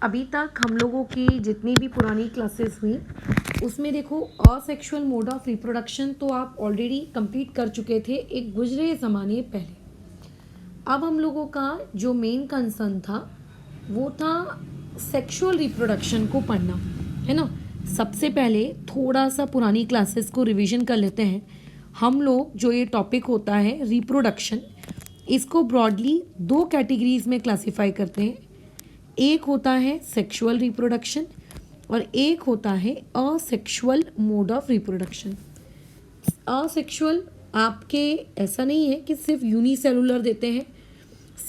अभी तक हम लोगों की जितनी भी पुरानी क्लासेस हुई उसमें देखो असेक्सुअल मोड ऑफ रिप्रोडक्शन तो आप ऑलरेडी कंप्लीट कर चुके थे एक गुजरे ज़माने पहले। अब हम लोगों का जो मेन कंसर्न था वो था सेक्सुअल रिप्रोडक्शन को पढ़ना, है ना। सबसे पहले थोड़ा सा पुरानी क्लासेस को रिवीजन कर लेते हैं। हम लोग जो ये टॉपिक होता है रिप्रोडक्शन, इसको ब्रॉडली दो कैटेगरीज में क्लासिफाई करते हैं। एक होता है सेक्सुअल रिप्रोडक्शन और एक होता है asexual mode of reproduction. Asexual आपके ऐसा नहीं है कि सिर्फ यूनिसेलुलर देते हैं।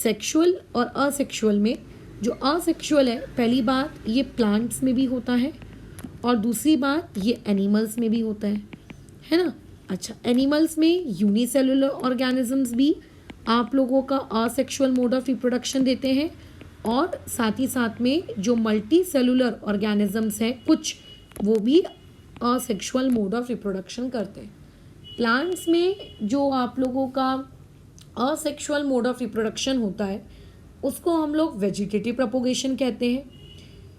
सेक्सुअल और असेक्सुअल में जो असेक्सुअल है, पहली बात ये प्लांट्स में भी होता है और दूसरी बात ये एनिमल्स में भी होता है ना। अच्छा, एनिमल्स में यूनिसेलुलर ऑर्गेनिजम्स भी आप लोगों का असेक्सुअल मोड ऑफ रिप्रोडक्शन देते हैं और साथ ही साथ में जो मल्टी सेलुलर ऑर्गेनिजम्स हैं कुछ, वो भी असेक्सुअल मोड ऑफ रिप्रोडक्शन करते हैं। प्लांट्स में जो आप लोगों का असेक्सुअल मोड ऑफ रिप्रोडक्शन होता है उसको हम लोग वेजिटेटिव प्रोपोगेशन कहते हैं,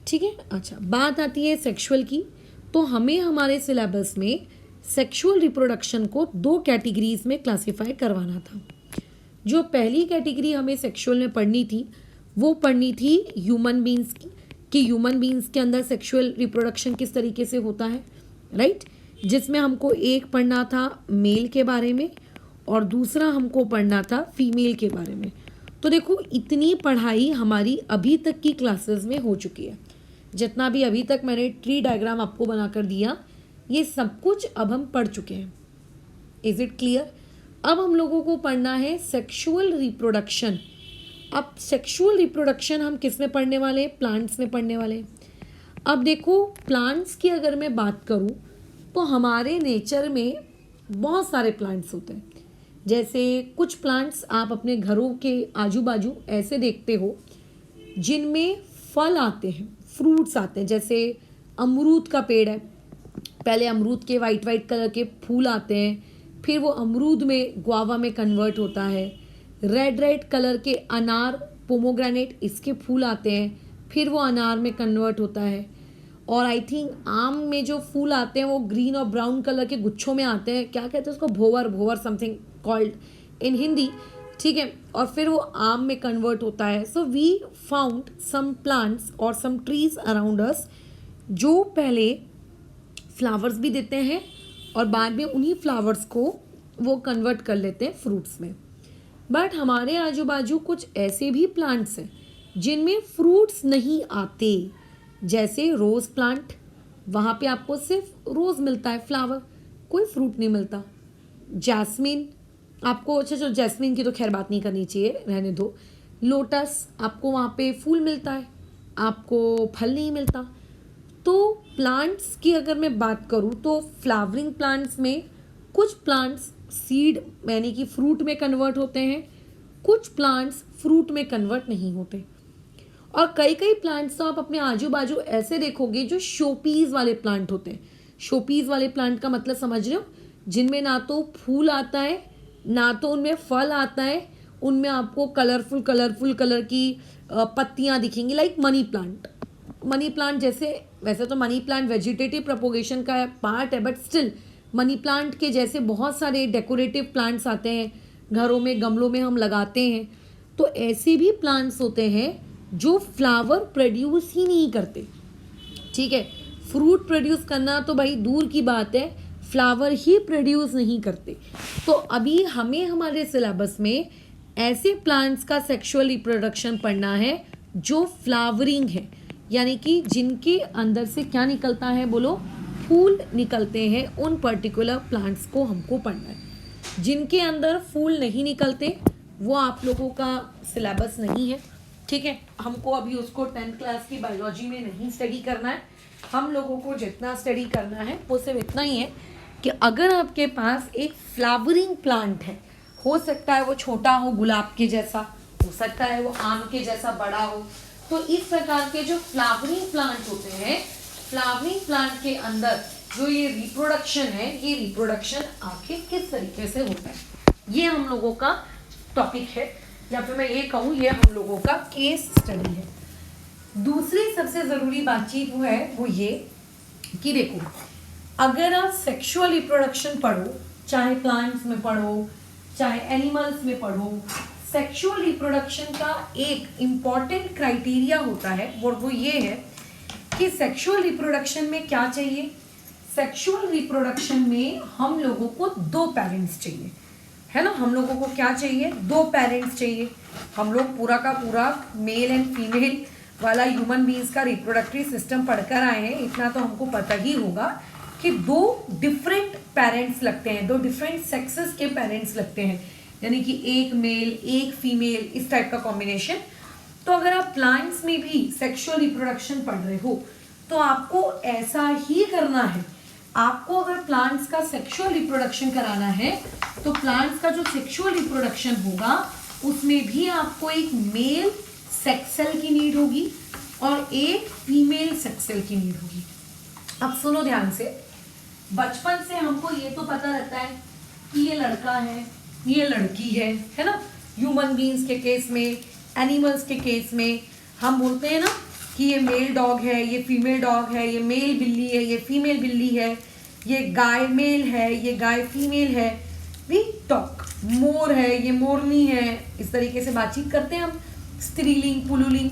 ठीक है। अच्छा, बात आती है सेक्सुअल की, तो हमें हमारे सिलेबस में सेक्सुअल रिप्रोडक्शन को दो कैटेगरीज में क्लासिफाई करवाना था। जो पहली कैटेगरी हमें सेक्सुअल में पढ़नी थी वो पढ़नी थी ह्यूमन बींग्स की, कि ह्यूमन बींग्स के अंदर सेक्सुअल रिप्रोडक्शन किस तरीके से होता है, राइट। जिसमें हमको एक पढ़ना था मेल के बारे में और दूसरा हमको पढ़ना था फीमेल के बारे में। तो देखो, इतनी पढ़ाई हमारी अभी तक की क्लासेस में हो चुकी है। जितना भी अभी तक मैंने ट्री डायग्राम आपको बनाकर दिया, ये सब कुछ अब हम पढ़ चुके हैं। Is it clear? अब हम लोगों को पढ़ना है सेक्सुअल रिप्रोडक्शन। अब सेक्सुअल रिप्रोडक्शन हम किस में पढ़ने वाले हैं? प्लांट्स में पढ़ने वाले हैं। अब देखो, प्लांट्स की अगर मैं बात करूं तो हमारे नेचर में बहुत सारे प्लांट्स होते हैं। जैसे कुछ प्लांट्स आप अपने घरों के आजू बाजू ऐसे देखते हो जिनमें फल आते हैं, फ्रूट्स आते हैं। जैसे अमरूद का पेड़ है, पहले अमरूद के वाइट वाइट कलर के फूल आते हैं, फिर वो अमरूद में गुआवा में कन्वर्ट होता है। रेड रेड कलर के अनार, पोमोग्रेनेट, इसके फूल आते हैं, फिर वो अनार में कन्वर्ट होता है। और आई थिंक आम में जो फूल आते हैं वो ग्रीन और ब्राउन कलर के गुच्छों में आते हैं, क्या कहते हैं उसको, भोवर, भोवर समथिंग कॉल्ड इन हिंदी, ठीक है। और फिर वो आम में कन्वर्ट होता है। So we found some plants और सम ट्रीज अराउंड अस जो पहले फ्लावर्स भी देते हैं और बाद में उन्हीं फ्लावर्स को वो कन्वर्ट कर लेते हैं फ्रूट्स में। बट हमारे आजू बाजू कुछ ऐसे भी प्लांट्स हैं जिनमें फ्रूट्स नहीं आते। जैसे रोज़ प्लांट, वहाँ पे आपको सिर्फ रोज़ मिलता है फ्लावर, कोई फ्रूट नहीं मिलता। जैस्मिन आपको, अच्छा चलो जैस्मिन की तो खैर बात नहीं करनी चाहिए, रहने दो। लोटस, आपको वहाँ पे फूल मिलता है, आपको फल नहीं मिलता। तो प्लांट्स की अगर मैं बात करूँ तो फ्लावरिंग प्लांट्स में कुछ प्लांट्स सीड यानी कि फ्रूट में कन्वर्ट होते हैं, कुछ प्लांट्स फ्रूट में कन्वर्ट नहीं होते। और कई कई प्लांट्स तो आप अपने आजू बाजू ऐसे देखोगे जो शोपीस वाले प्लांट होते हैं। शोपीस वाले प्लांट का मतलब समझ रहे हो, जिनमें ना तो फूल आता है ना तो उनमें फल आता है, उनमें आपको कलरफुल कलरफुल कलर की पत्तियां दिखेंगी, like money plant. Money plant जैसे, वैसे तो मनी प्लांट वेजिटेटिव प्रोपोगेशन का पार्ट है, बट स्टिल मनी प्लांट के जैसे बहुत सारे डेकोरेटिव प्लांट्स आते हैं, घरों में गमलों में हम लगाते हैं। तो ऐसे भी प्लांट्स होते हैं जो फ्लावर प्रोड्यूस ही नहीं करते, ठीक है। फ्रूट प्रोड्यूस करना तो भाई दूर की बात है, फ्लावर ही प्रोड्यूस नहीं करते। तो अभी हमें हमारे सिलेबस में ऐसे प्लांट्स का सेक्सुअल रिप्रोडक्शन पढ़ना है जो फ्लावरिंग है, यानी कि जिनके अंदर से क्या निकलता है, बोलो, फूल निकलते हैं। उन पर्टिकुलर प्लांट्स को हमको पढ़ना है। जिनके अंदर फूल नहीं निकलते वो आप लोगों का सिलेबस नहीं है, ठीक है। हमको अभी उसको 10th क्लास की बायोलॉजी में नहीं स्टडी करना है। हम लोगों को जितना स्टडी करना है वो सिर्फ इतना ही है कि अगर आपके पास एक फ्लावरिंग प्लांट है, हो सकता है वो छोटा हो, गुलाब के जैसा, हो सकता है वो आम के जैसा बड़ा हो, तो इस प्रकार के जो फ्लावरिंग प्लांट होते हैं, फ्लावरिंग प्लांट के अंदर जो ये रिप्रोडक्शन है, ये रिप्रोडक्शन आखिर किस तरीके से होता है, ये हम लोगों का टॉपिक है, या फिर मैं ये कहूँ ये हम लोगों का केस स्टडी है। दूसरी सबसे ज़रूरी बातचीत वो ये कि देखो, अगर आप सेक्सुअल रिप्रोडक्शन पढ़ो, चाहे प्लांट्स में पढ़ो चाहे एनिमल्स में पढ़ो, सेक्सुअल रिप्रोडक्शन का एक इम्पॉर्टेंट क्राइटेरिया होता है वो ये है कि सेक्सुअल रिप्रोडक्शन में क्या चाहिए। सेक्सुअल रिप्रोडक्शन में हम लोगों को 2 पेरेंट्स चाहिए, है ना। हम लोगों को क्या चाहिए? 2 पेरेंट्स चाहिए। हम लोग पूरा का पूरा मेल एंड फीमेल वाला ह्यूमन बीइंग्स का रिप्रोडक्टरी सिस्टम पढ़कर आए हैं, इतना तो हमको पता ही होगा कि 2 डिफरेंट पेरेंट्स लगते हैं, 2 डिफरेंट सेक्सेस के पेरेंट्स लगते हैं, यानी कि एक मेल एक फीमेल, इस टाइप का कॉम्बिनेशन। तो अगर आप प्लांट्स में भी सेक्सुअल रिप्रोडक्शन पढ़ रहे हो तो आपको ऐसा ही करना है। आपको अगर प्लांट्स का सेक्सुअल रिप्रोडक्शन कराना है तो प्लांट्स का जो सेक्सुअल रिप्रोडक्शन होगा उसमें भी आपको एक मेल सेक्स सेल की नीड होगी और एक फीमेल सेक्स सेल की नीड होगी। अब सुनो ध्यान से, बचपन से हमको ये तो पता रहता है कि ये लड़का है ये लड़की है ना। ह्यूमन बीइंग्स के केस में, एनिमल्स के केस में हम बोलते हैं ना कि ये मेल डॉग है, ये फीमेल डॉग है, ये मेल बिल्ली है, ये फीमेल बिल्ली है, ये गाय मेल है, ये गाय फीमेल है। We talk. मोर है, ये मोरनी है, इस तरीके से बातचीत करते हैं हम, स्त्रीलिंग पुल्लिंग।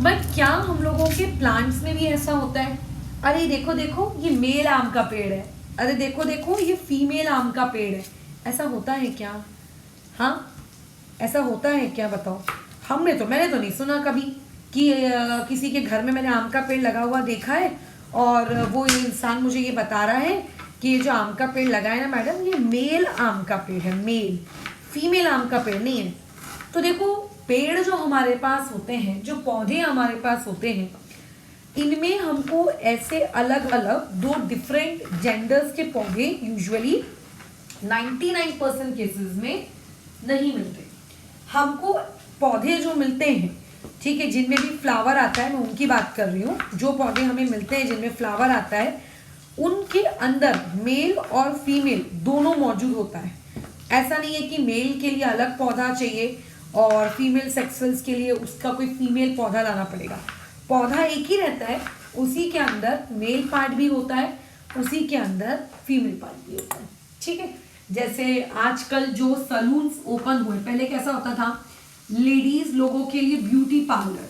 बट क्या हम लोगों के प्लांट्स में भी ऐसा होता है? अरे देखो देखो ये मेल आम का पेड़ है, अरे देखो देखो ये फीमेल आम का पेड़ है, ऐसा होता है क्या? हाँ, ऐसा होता है क्या बताओ? मैंने तो नहीं सुना कभी कि किसी के घर में मैंने आम का पेड़ लगा हुआ देखा है और वो इंसान मुझे ये बता रहा है कि ये जो आम का पेड़ लगा है ना मैडम, ये मेल आम का पेड़ है, मेल, फीमेल आम का पेड़ नहीं है। तो देखो, पेड़ जो हमारे पास होते हैं, जो पौधे हमारे पास होते हैं, इनमें हमको ऐसे अलग अलग 2 डिफरेंट जेंडर्स के पौधे यूजुअली 99% केसेस में नहीं मिलते। हमको पौधे जो मिलते हैं, ठीक है, जिनमें भी फ्लावर आता है, मैं उनकी बात कर रही हूँ, जो पौधे हमें मिलते हैं जिनमें फ्लावर आता है उनके अंदर मेल और फीमेल दोनों मौजूद होता है। ऐसा नहीं है कि मेल के लिए अलग पौधा चाहिए और फीमेल सेक्सल्स के लिए उसका कोई फीमेल पौधा लाना पड़ेगा। पौधा एक ही रहता है, उसी के अंदर मेल पार्ट भी होता है, उसी के अंदर फीमेल पार्ट भी होता है, ठीक है। जैसे आजकल जो सलून्स ओपन हुए, पहले कैसा होता था, लेडीज लोगों के लिए ब्यूटी पार्लर,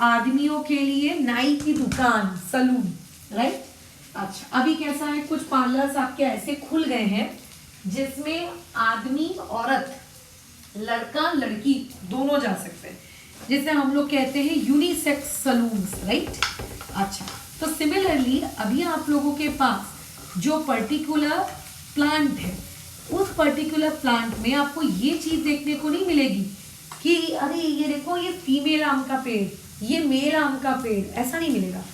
आदमियों के लिए नाई की दुकान, सलून, राइट। अच्छा, अभी कैसा है, कुछ पार्लर्स आपके ऐसे खुल गए हैं जिसमें आदमी औरत, लड़का लड़की दोनों जा सकते हैं, जिसे हम लोग कहते हैं यूनिसेक्स सलून्स, राइट। अच्छा, तो सिमिलरली अभी आप लोगों के पास जो पर्टिकुलर प्लांट है, उस पर्टिकुलर प्लांट में आपको ये चीज देखने को नहीं मिलेगी कि अरे ये देखो ये फीमेल आम का पेड़, ये मेल आम का पेड़, ऐसा नहीं मिलेगा।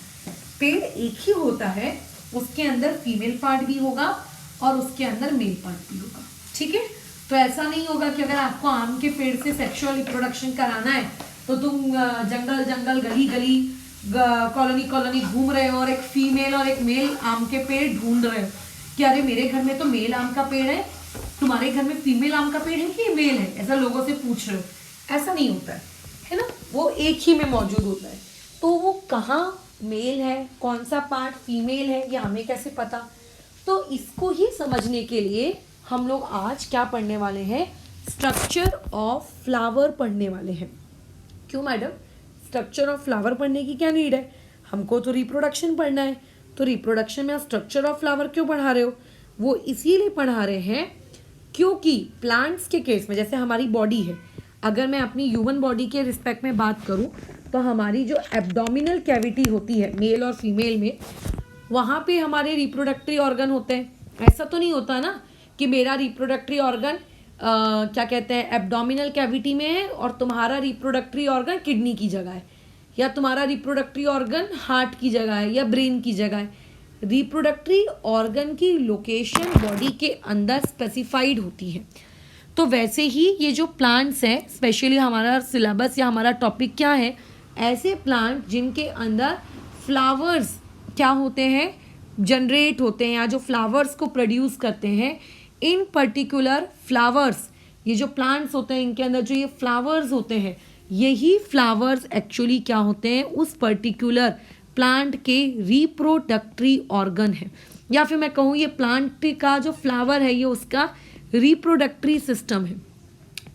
पेड़ एक ही होता है, उसके अंदर फीमेल पार्ट भी होगा और उसके अंदर मेल पार्ट भी होगा, ठीक है। तो ऐसा नहीं होगा कि अगर आपको आम के पेड़ से सेक्सुअल रिप्रोडक्शन कराना है तो तुम जंगल जंगल गली गली कॉलोनी कॉलोनी घूम रहे हो और एक फीमेल और एक मेल आम के पेड़ ढूंढ रहे हो कि अरे मेरे घर में तो मेल आम का पेड़ है, तुम्हारे घर में फीमेल आम का पेड़ है कि मेल है, ऐसा लोगों से पूछ रहे हो। ऐसा नहीं होता है ना, वो एक ही में मौजूद होता है। तो वो कहाँ मेल है, कौन सा पार्ट फीमेल है, ये हमें कैसे पता? तो इसको ही समझने के लिए हम लोग आज क्या पढ़ने वाले हैं, स्ट्रक्चर ऑफ फ्लावर पढ़ने वाले हैं। क्यों मैडम, स्ट्रक्चर ऑफ फ्लावर पढ़ने की क्या नीड है? हमको तो रिप्रोडक्शन पढ़ना है, तो रिप्रोडक्शन में आप स्ट्रक्चर ऑफ फ्लावर क्यों पढ़ा रहे हो? वो इसीलिए पढ़ा रहे हैं क्योंकि प्लांट्स के केस में, जैसे हमारी बॉडी है, अगर मैं अपनी ह्यूमन बॉडी के रिस्पेक्ट में बात करूं तो हमारी जो एब्डोमिनल कैविटी होती है मेल और फीमेल में, वहाँ पे हमारे रिप्रोडक्टरी ऑर्गन होते हैं। ऐसा तो नहीं होता ना कि मेरा रिप्रोडक्टरी ऑर्गन क्या कहते हैं एब्डोमिनल कैविटी में है और तुम्हारा रिप्रोडक्टरी ऑर्गन किडनी की जगह है, या तुम्हारा रिप्रोडक्टरी ऑर्गन हार्ट की जगह है या ब्रेन की जगह है। रिप्रोडक्टरी ऑर्गन की लोकेशन बॉडी के अंदर स्पेसिफाइड होती है। तो वैसे ही ये जो प्लांट्स हैं, स्पेशली हमारा सिलेबस या हमारा टॉपिक क्या है, ऐसे प्लांट जिनके अंदर फ्लावर्स क्या होते हैं, जनरेट होते हैं, या जो फ्लावर्स को प्रोड्यूस करते हैं, इन पर्टिकुलर फ्लावर्स, ये जो प्लांट्स होते हैं इनके अंदर जो ये फ्लावर्स होते हैं, यही फ्लावर्स एक्चुअली क्या होते हैं, उस पर्टिकुलर प्लांट के रिप्रोडक्टरी ऑर्गन है, या फिर मैं कहूँ ये प्लांट का जो फ्लावर है ये उसका रिप्रोडक्टरी सिस्टम है।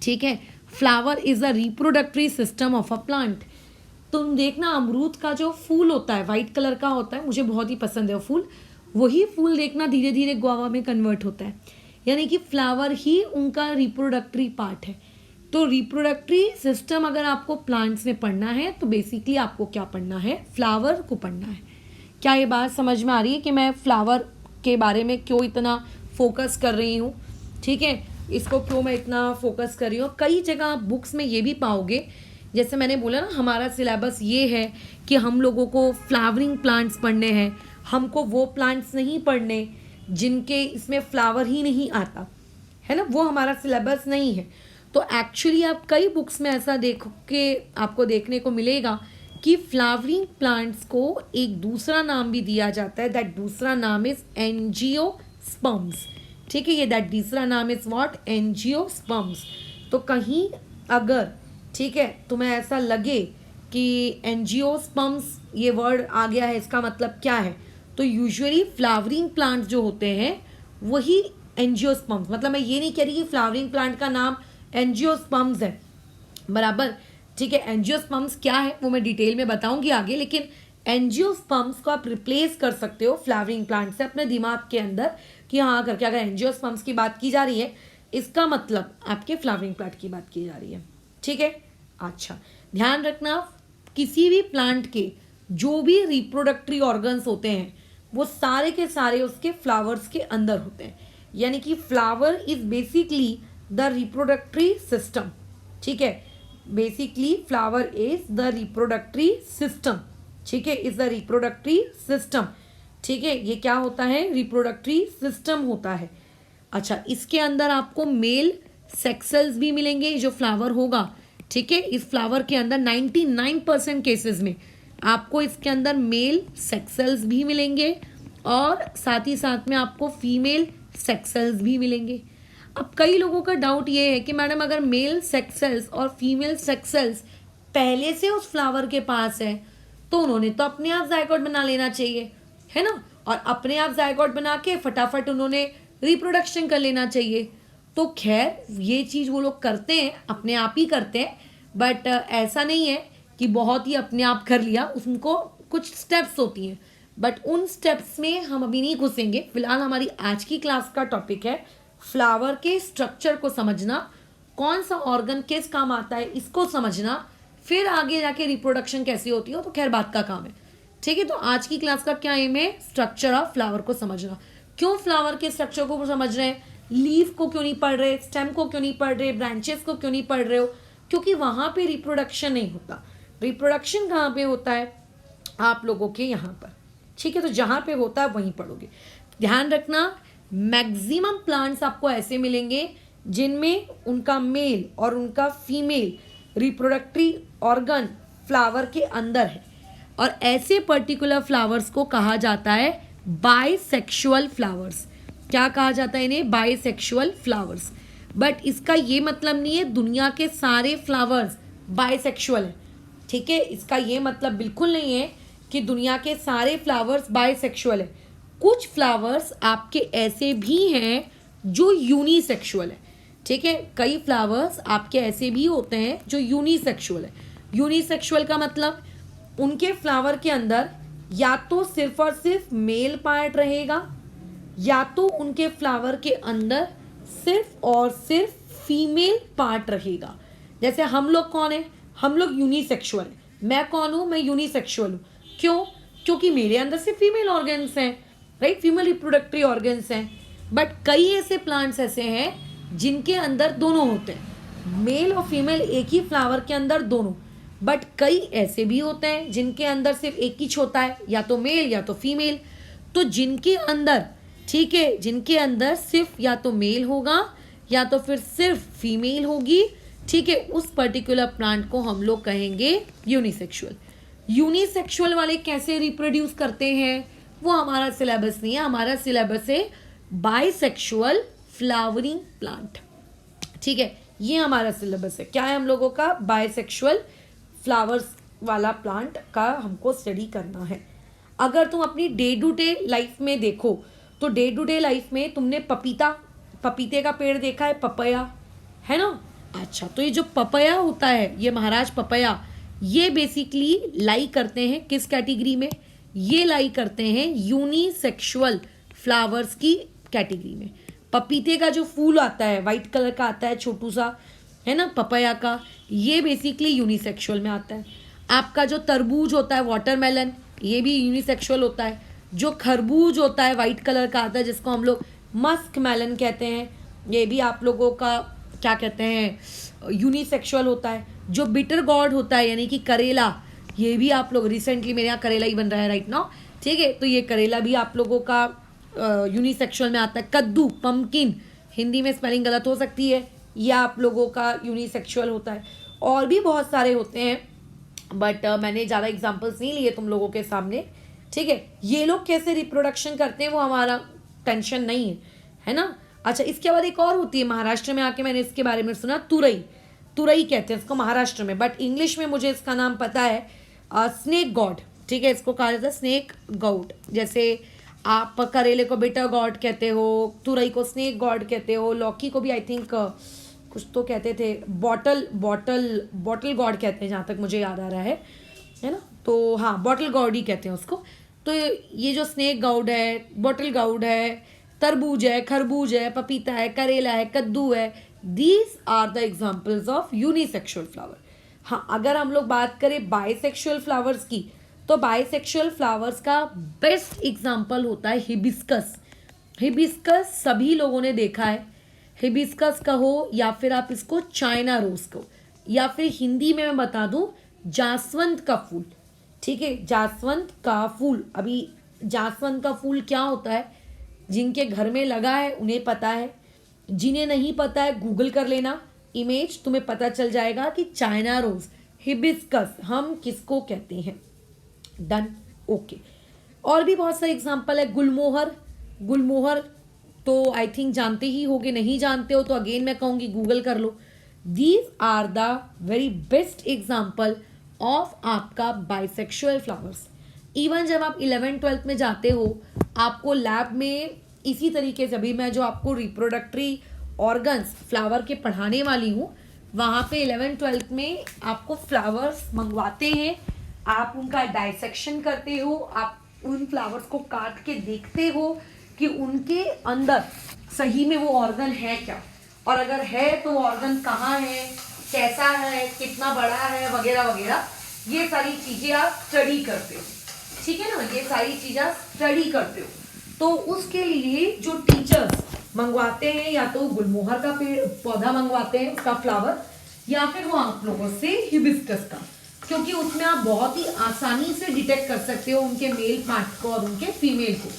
ठीक है, flower is a reproductive system of a plant. तुम देखना अमरूद का जो फूल होता है वाइट कलर का होता है, मुझे बहुत ही पसंद है वो फूल, वही फूल देखना धीरे धीरे गुआवा में कन्वर्ट होता है, यानी कि फ्लावर ही उनका रिप्रोडक्टरी पार्ट है। तो रिप्रोडक्टरी सिस्टम अगर आपको प्लांट्स में पढ़ना है तो बेसिकली आपको क्या पढ़ना है, फ्लावर को पढ़ना है। क्या ये बात समझ में आ रही है कि मैं फ्लावर के बारे में क्यों इतना फोकस कर रही हूँ? ठीक है, इसको क्यों मैं इतना फोकस कर रही हूँ। कई जगह आप बुक्स में ये भी पाओगे, जैसे मैंने बोला ना हमारा सिलेबस ये है कि हम लोगों को फ्लावरिंग प्लांट्स पढ़ने हैं, हमको वो प्लांट्स नहीं पढ़ने जिनके इसमें फ्लावर ही नहीं आता है ना, वो हमारा सिलेबस नहीं है। तो एक्चुअली आप कई बुक्स में ऐसा देखो के आपको देखने को मिलेगा कि फ्लावरिंग प्लांट्स को एक दूसरा नाम भी दिया जाता है, दैट दूसरा नाम इज एंजियोस्पर्म्स। ठीक है, ये दैट दूसरा नाम इज व्हाट, एंजियोस्पर्म्स। तो कहीं अगर ठीक है तुम्हें ऐसा लगे कि एंजियोस्पर्म्स ये वर्ड आ गया है, इसका मतलब क्या है, तो यूजुअली फ्लावरिंग प्लांट्स जो होते हैं वही एंजियोस्पर्म्स, मतलब मैं ये नहीं कह रही कि फ्लावरिंग प्लांट का नाम एंजियोस्पर्म्स है, बराबर। ठीक है, एंजियोस्पर्म्स क्या है वो मैं डिटेल में बताऊंगी आगे, लेकिन एंजियोस्पर्म्स को आप रिप्लेस कर सकते हो फ्लावरिंग प्लांट से अपने दिमाग के अंदर कि हाँ करके अगर एंजियोस्पर्म्स की बात की जा रही है इसका मतलब आपके फ्लावरिंग प्लांट की बात की जा रही है। ठीक है, अच्छा ध्यान रखना किसी भी प्लांट के जो भी रिप्रोडक्टरी ऑर्गन्स होते हैं वो सारे के सारे उसके फ्लावर्स के अंदर होते हैं, यानी कि flower is basically the reproductive system. ठीक है, basically flower is the reproductive system. ठीक है, इज द रिप्रोडक्टरी सिस्टम। ठीक है, ये क्या होता है, रिप्रोडक्टरी सिस्टम होता है। अच्छा, इसके अंदर आपको मेल सेक्स सेल्स भी मिलेंगे जो फ्लावर होगा। ठीक है, इस फ्लावर के अंदर 99% केसेस में आपको इसके अंदर मेल सेक्स सेल्स भी मिलेंगे और साथ ही साथ में आपको फीमेल सेक्स सेल्स भी मिलेंगे। अब कई लोगों का डाउट ये है कि मैडम अगर मेल सेक्स सेल्स और फीमेल सेक्स सेल्स पहले से उस फ्लावर के पास है तो उन्होंने तो अपने आप जायगोट बना लेना चाहिए, है ना, और अपने आप जायगोट बना के फटाफट उन्होंने रिप्रोडक्शन कर लेना चाहिए। तो खैर ये चीज़ वो लोग करते हैं, अपने आप ही करते हैं, बट ऐसा नहीं है कि बहुत ही अपने आप कर लिया, उनको कुछ स्टेप्स होती हैं, बट उन स्टेप्स में हम अभी नहीं घुसेंगे। फिलहाल हमारी आज की क्लास का टॉपिक है फ्लावर के स्ट्रक्चर को समझना, कौन सा ऑर्गन किस काम आता है इसको समझना, फिर आगे जाके रिप्रोडक्शन कैसी होती है तो खैर बात का काम है। ठीक है, तो आज की क्लास का क्या एम है, स्ट्रक्चर ऑफ फ्लावर को समझना। क्यों फ्लावर के स्ट्रक्चर को समझ रहे हैं, लीफ को क्यों नहीं पढ़ रहे, स्टेम को क्यों नहीं पढ़ रहे, ब्रांचेस को क्यों नहीं पढ़ रहे हो, क्योंकि वहां पे रिप्रोडक्शन नहीं होता। रिप्रोडक्शन कहाँ पे होता है, आप लोगों के यहाँ पर। ठीक है, तो जहाँ पे होता है वहीं पढ़ोगे। ध्यान रखना मैक्सिमम प्लांट्स आपको ऐसे मिलेंगे जिनमें उनका मेल और उनका फीमेल रिप्रोडक्टरी ऑर्गन फ्लावर के अंदर है, और ऐसे पर्टिकुलर फ्लावर्स को कहा जाता है बाइसेक्सुअल फ्लावर्स। क्या कहा जाता है इन्हें, बाइसेक्सुअल फ्लावर्स। बट इसका ये मतलब नहीं है दुनिया के सारे फ्लावर्स बाइसेक्सुअल है। ठीक है, इसका ये मतलब बिल्कुल नहीं है कि दुनिया के सारे फ्लावर्स बाइसेक्सुअल है। कुछ फ्लावर्स आपके ऐसे भी हैं जो यूनिसेक्सुअल है। ठीक है, कई फ्लावर्स आपके ऐसे भी होते हैं जो यूनिसेक्सुअल है। यूनिसेक्सुअल का मतलब उनके फ्लावर के अंदर या तो सिर्फ और सिर्फ मेल पार्ट रहेगा या तो उनके फ्लावर के अंदर सिर्फ और सिर्फ फीमेल पार्ट रहेगा। जैसे हम लोग कौन है, हम लोग यूनिसेक्सुअल है। मैं कौन हूँ, मैं यूनिसेक्सुअल हूँ। क्यों, क्योंकि मेरे अंदर सिर्फ फीमेल ऑर्गन्स हैं, राइट, फीमेल रिप्रोडक्टरी ऑर्गन्स हैं। बट कई ऐसे प्लांट्स ऐसे हैं जिनके अंदर दोनों होते हैं, मेल और फीमेल एक ही फ्लावर के अंदर दोनों। बट कई ऐसे भी होते हैं जिनके अंदर सिर्फ एक ही होता है, या तो मेल या तो फीमेल। तो जिनके अंदर, ठीक है, जिनके अंदर सिर्फ या तो मेल होगा या तो फिर सिर्फ फीमेल होगी, ठीक है, उस पर्टिकुलर प्लांट को हम लोग कहेंगे यूनिसेक्सुअल। यूनिसेक्सुअल वाले कैसे रिप्रोड्यूस करते हैं वो हमारा सिलेबस नहीं है, हमारा सिलेबस है बाइसेक्सुअल फ्लावरिंग प्लांट। ठीक है, ये हमारा सिलेबस है। क्या है हम लोगों का? बायसेक्सुअल फ्लावर्स वाला प्लांट का हमको स्टडी करना है। अगर तुम अपनी डे टू डे लाइफ में देखो तो डे टू डे लाइफ में तुमने पपीते का पेड़ देखा है, पपया, है ना? अच्छा, तो ये जो पपया होता है, ये महाराज पपया, ये बेसिकली लाई करते हैं किस कैटेगरी में? ये लाई करते हैं यूनिसेक्सुअल फ्लावर्स की कैटेगरी में। पपीते का जो फूल आता है वाइट कलर का आता है, छोटू सा, है ना, पपया का, ये बेसिकली यूनिसेक्सुअल में आता है। आपका जो तरबूज होता है, वाटरमेलन, ये भी यूनिसेक्सुअल होता है। जो खरबूज होता है वाइट कलर का आता है, जिसको हम लोग मस्क मेलन कहते हैं, ये भी आप लोगों का क्या कहते हैं, यूनिसेक्सुअल होता है। जो बिटर गॉड होता है यानी कि करेला, ये भी आप लोग, रिसेंटली मेरे यहाँ करेला ही बन रहा है राइट नाउ, ठीक है, तो ये करेला भी आप लोगों का यूनिसेक्सुअल में आता है। कद्दू, पम्पकिन, हिंदी में स्पेलिंग गलत हो सकती है, यह आप लोगों का यूनिसेक्सुअल होता है। और भी बहुत सारे होते हैं, बट मैंने ज़्यादा एग्जांपल्स नहीं लिए तुम लोगों के सामने, ठीक है। ये लोग कैसे रिप्रोडक्शन करते हैं वो हमारा टेंशन नहीं है, है ना। अच्छा, इसके बाद एक और होती है, महाराष्ट्र में आके मैंने इसके बारे में सुना, तुरई। तुरई कहते हैं इसको महाराष्ट्र में, बट इंग्लिश में मुझे इसका नाम पता है स्नेक गॉड, ठीक है, इसको कहा जाता है स्नेक गॉड। जैसे आप करेले को बिटर गॉड कहते हो, तुरई को स्नेक गॉड कहते हो, लौकी को भी आई थिंक कुछ तो कहते थे, बॉटल गॉड कहते हैं जहाँ तक मुझे याद आ रहा है ना। तो हाँ, बॉटल गॉड ही कहते हैं उसको। तो ये जो स्नेक गॉड है, बॉटल गॉड है, तरबूज है, खरबूज है, पपीता है, करेला है, कद्दू है, these are the examples of unisexual flower. हाँ, अगर हम लोग बात करें बायसेक्सुअल फ्लावर्स की, तो बायसेक्सुअल फ्लावर्स का बेस्ट एग्जाम्पल होता है हिबिस्कस। हिबिस्कस सभी लोगों ने देखा है, हिबिस्कस कहो या फिर आप इसको चाइना रोज कहो, या फिर हिंदी में मैं बता दूं जासवंत का फूल, ठीक है, जासवंत का फूल। अभी जासवंत का फूल क्या होता है, जिनके घर में लगा है उन्हें पता है, जिन्हें नहीं पता है गूगल कर लेना इमेज, तुम्हें पता चल जाएगा कि चाइना रोज, हिबिस्कस हम किसको कहते हैं। Done, okay. और भी बहुत सारे एग्जांपल है, गुलमोहर। गुलमोहर तो आई थिंक जानते ही होगे, नहीं जानते हो तो अगेन मैं कहूँगी गूगल कर लो। These are the very best example of आपका बाइसेक्सुअल फ्लावर्स। इवन जब आप 11th-12th में जाते हो, आपको लैब में इसी तरीके से, अभी मैं जो आपको रिप्रोडक्टरी ऑर्गन्स फ्लावर के पढ़ाने वाली हूँ, वहाँ पे 11th-12th में आपको फ्लावर्स मंगवाते हैं, आप उनका डाइसेक्शन करते हो, आप उन फ्लावर्स को काट के देखते हो कि उनके अंदर सही में वो ऑर्गन है क्या, और अगर है तो वो ऑर्गन कहाँ है, कैसा है, कितना बड़ा है, वगैरह वगैरह, ये सारी चीज़ें आप स्टडी करते हो, ठीक है ना, ये सारी चीज़ें आप स्टडी करते हो। तो उसके लिए जो टीचर्स मंगवाते हैं, या तो गुलमोहर का पेड़ पौधा मंगवाते हैं, उसका फ्लावर, या फिर वो आप लोगों से हिबिस्कस का, क्योंकि उसमें आप बहुत ही आसानी से डिटेक्ट कर सकते हो उनके मेल पार्ट को और उनके फीमेल को।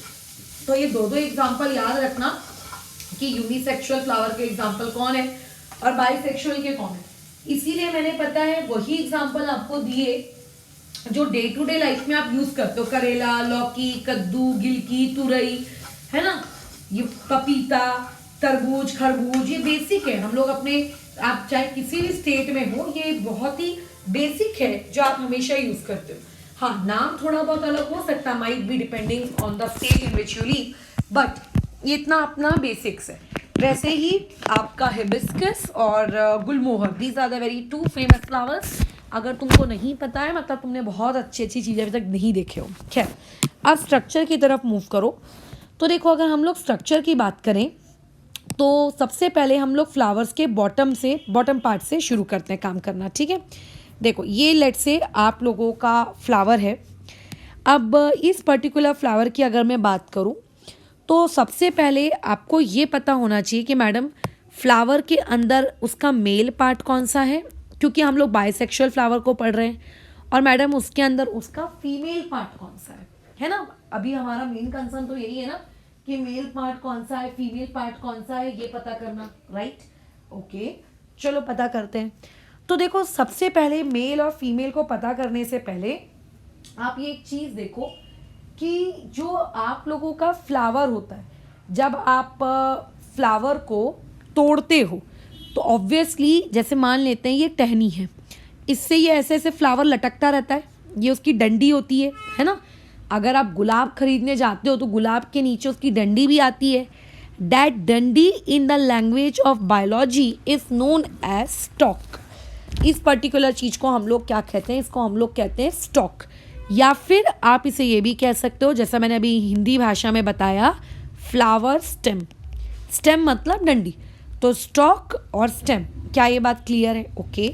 तो ये दो एग्जाम्पल याद रखना कि यूनिसेक्सुअल फ्लावर के एग्जाम्पल कौन है और बाइसेक्सुअल के कौन है। इसीलिए मैंने पता है वही एग्जाम्पल आपको दिए जो डे टू डे लाइफ में आप यूज करते हो, करेला, लौकी, कद्दू, गिलकी, तुरई, है ना, ये पपीता, तरबूज, खरबूज, ये बेसिक है। हम लोग अपने, आप चाहे किसी भी स्टेट में हो, ये बहुत ही बेसिक है जो आप हमेशा यूज करते हो। हाँ, नाम थोड़ा बहुत अलग हो सकता है, might be depending on the state in which you live, but ये इतना अपना बेसिक्स है। वैसे ही आपका हिबिस्कस और गुलमोहर, these are the very two famous flowers. अगर तुमको नहीं पता है मतलब तुमने बहुत अच्छी चीज़ें अभी तक नहीं देखे हो। खैर, अब स्ट्रक्चर की तरफ मूव करो। तो देखो, अगर हम लोग स्ट्रक्चर की बात करें तो सबसे पहले हम लोग फ्लावर्स के बॉटम पार्ट से शुरू करते हैं काम करना, ठीक है। देखो, ये लेट से आप लोगों का फ्लावर है। अब इस पर्टिकुलर फ्लावर की अगर मैं बात करूं तो सबसे पहले आपको ये पता होना चाहिए कि मैडम फ्लावर के अंदर उसका मेल पार्ट कौन सा है, क्योंकि हम लोग बाइसेक्सुअल फ्लावर को पढ़ रहे हैं, और मैडम उसके अंदर उसका फीमेल पार्ट कौन सा है ना। अभी हमारा मेन कंसर्न तो यही है ना कि मेल पार्ट कौन सा है, फीमेल पार्ट कौन सा है, ये पता करना, राइट। ओके, चलो पता करते हैं। तो देखो, सबसे पहले मेल और फीमेल को पता करने से पहले आप ये एक चीज़ देखो कि जो आप लोगों का फ्लावर होता है, जब आप फ्लावर को तोड़ते हो तो ऑब्वियसली जैसे मान लेते हैं ये टहनी है, इससे ये ऐसे ऐसे फ्लावर लटकता रहता है, ये उसकी डंडी होती है ना। अगर आप गुलाब खरीदने जाते हो तो गुलाब के नीचे उसकी डंडी भी आती है। दैट डंडी in the language of biology is known as stalk. इस पर्टिकुलर चीज़ को हम लोग क्या कहते हैं, इसको हम लोग कहते हैं स्टॉक, या फिर आप इसे ये भी कह सकते हो, जैसा मैंने अभी हिंदी भाषा में बताया, फ्लावर स्टेम। स्टेम मतलब डंडी, तो स्टॉक और स्टेम। क्या ये बात क्लियर है? ओके।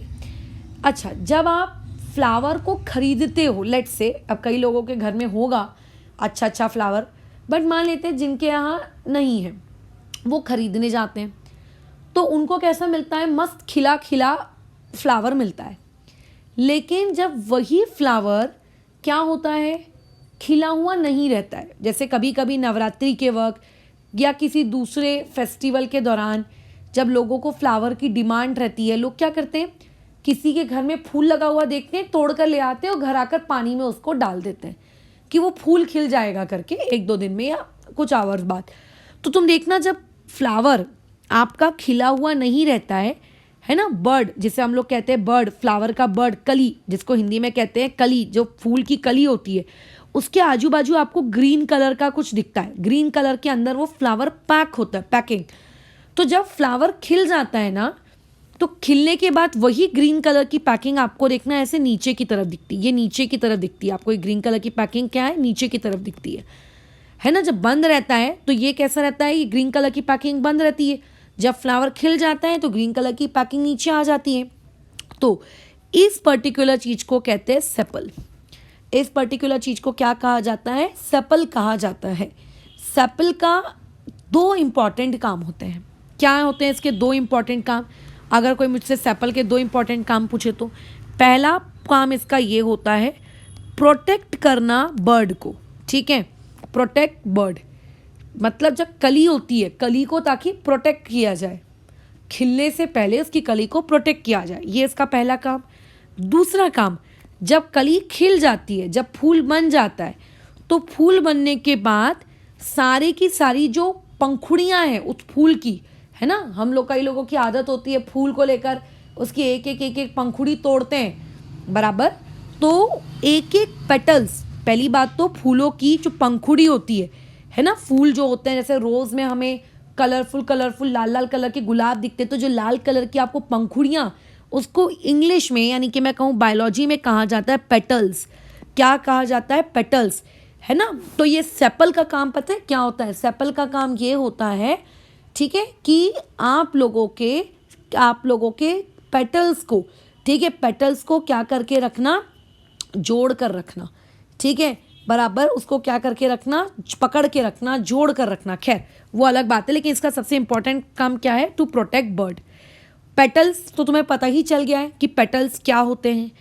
अच्छा, जब आप फ्लावर को खरीदते हो, लेट्स से अब कई लोगों के घर में होगा अच्छा फ्लावर, बट मान लेते हैं जिनके यहाँ नहीं है, वो खरीदने जाते हैं तो उनको कैसा मिलता है, मस्त खिला खिला फ्लावर मिलता है। लेकिन जब वही फ्लावर क्या होता है, खिला हुआ नहीं रहता है, जैसे कभी कभी नवरात्रि के वक्त या किसी दूसरे फेस्टिवल के दौरान जब लोगों को फ्लावर की डिमांड रहती है, लोग क्या करते हैं, किसी के घर में फूल लगा हुआ देखते हैं, तोड़ कर ले आते हैं और घर आकर पानी में उसको डाल देते हैं कि वो फूल खिल जाएगा करके 1-2 दिन में या कुछ आवर्स बाद। तो तुम देखना, जब फ्लावर आपका खिला हुआ नहीं रहता है ना, बर्ड जिसे हम लोग कहते हैं, बर्ड, फ्लावर का बर्ड, कली जिसको हिंदी में कहते हैं कली, जो फूल की कली होती है, उसके आजू बाजू आपको ग्रीन कलर का कुछ दिखता है, ग्रीन कलर के अंदर वो फ्लावर पैक होता है, पैकिंग। तो जब फ्लावर खिल जाता है ना, तो खिलने के बाद वही ग्रीन कलर की पैकिंग आपको देखना ऐसे नीचे की तरफ दिखती है, ये नीचे की तरफ दिखती है आपको। ये ग्रीन कलर की पैकिंग क्या है, नीचे की तरफ दिखती है ना। जब बंद रहता है तो ये कैसा रहता है, ये ग्रीन कलर की पैकिंग बंद रहती है। जब फ्लावर खिल जाता है तो ग्रीन कलर की पैकिंग नीचे आ जाती है। तो इस पर्टिकुलर चीज़ को कहते हैं सेपल। इस पर्टिकुलर चीज़ को क्या कहा जाता है, सेपल कहा जाता है। सेपल का 2 इम्पॉर्टेंट काम होते हैं। क्या होते हैं इसके 2 इम्पॉर्टेंट काम? अगर कोई मुझसे सेपल के 2 इम्पॉर्टेंट काम पूछे तो पहला काम इसका ये होता है, प्रोटेक्ट करना बर्ड को, ठीक है। प्रोटेक्ट बर्ड मतलब जब कली होती है, कली को ताकि प्रोटेक्ट किया जाए, खिलने से पहले उसकी कली को प्रोटेक्ट किया जाए, ये इसका पहला काम। दूसरा काम, जब कली खिल जाती है, जब फूल बन जाता है, तो फूल बनने के बाद सारी की सारी जो पंखुड़ियाँ हैं उस फूल की, है ना, हम लोग, कई लोगों की आदत होती है फूल को लेकर उसकी एक एक पंखुड़ी तोड़ते हैं, बराबर। तो एक एक पेटल्स, पहली बात तो फूलों की जो पंखुड़ी होती है ना, फूल जो होते हैं, जैसे रोज़ में हमें कलरफुल लाल लाल कलर के गुलाब दिखते हैं, तो जो लाल कलर की आपको पंखुड़ियाँ, उसको इंग्लिश में यानी कि मैं कहूँ बायोलॉजी में कहा जाता है पेटल्स। क्या कहा जाता है, पेटल्स, है ना। तो ये सेपल का काम पता है क्या होता है? सेपल का काम ये होता है, ठीक है, कि आप लोगों के पेटल्स को, ठीक है, पेटल्स को क्या करके रखना, जोड़ कर रखना, ठीक है, बराबर। उसको क्या करके रखना, पकड़ के रखना, जोड़ कर रखना। खैर वो अलग बात है, लेकिन इसका सबसे इंपॉर्टेंट काम क्या है, टू प्रोटेक्ट बर्ड। पेटल्स तो तुम्हें पता ही चल गया है कि पेटल्स क्या होते हैं।